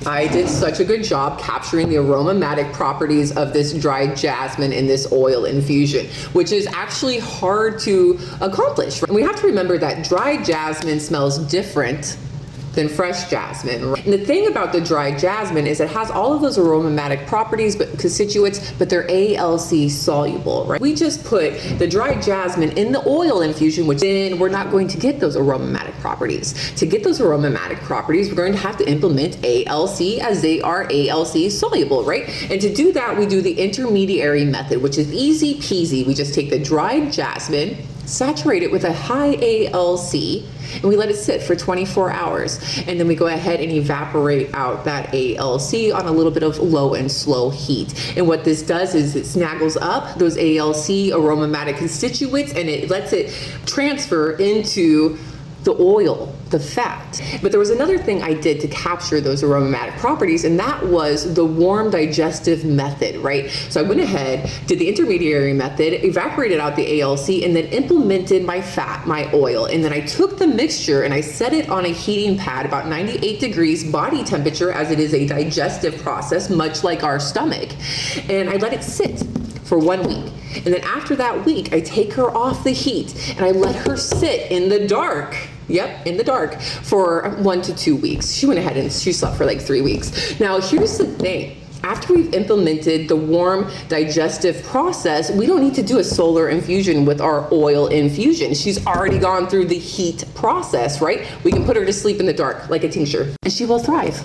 I did such a good job capturing the aromatic properties of this dried jasmine in this oil infusion, which is actually hard to accomplish. And we have to remember that dried jasmine smells different than fresh jasmine. And the thing about the dried jasmine is it has all of those aromatic properties, but constituents, but they're ALC soluble, right? We just put the dried jasmine in the oil infusion, which then we're not going to get those aromatic properties. To get those aromatic properties, we're going to have to implement ALC, as they are ALC soluble, right? And to do that, we do the intermediary method, which is easy peasy. We just take the dried jasmine, saturate it with a high ALC, and we let it sit for 24 hours. And then we go ahead and evaporate out that ALC on a little bit of low and slow heat. And what this does is it snaggles up those ALC aromatic constituents and it lets it transfer into the oil, the fat. But there was another thing I did to capture those aromatic properties, and that was the warm digestive method, right? So I went ahead, did the intermediary method, evaporated out the ALC, and then implemented my fat, my oil. And then I took the mixture and I set it on a heating pad, about 98 degrees body temperature, as it is a digestive process, much like our stomach. And I let it sit for 1 week. And then after that week, I take her off the heat and I let her sit in the dark. Yep, in the dark for 1 to 2 weeks. She went ahead and she slept for like 3 weeks. Now, here's the thing. After we've implemented the warm digestive process, we don't need to do a solar infusion with our oil infusion. She's already gone through the heat process, right? We can put her to sleep in the dark like a tincture and she will thrive.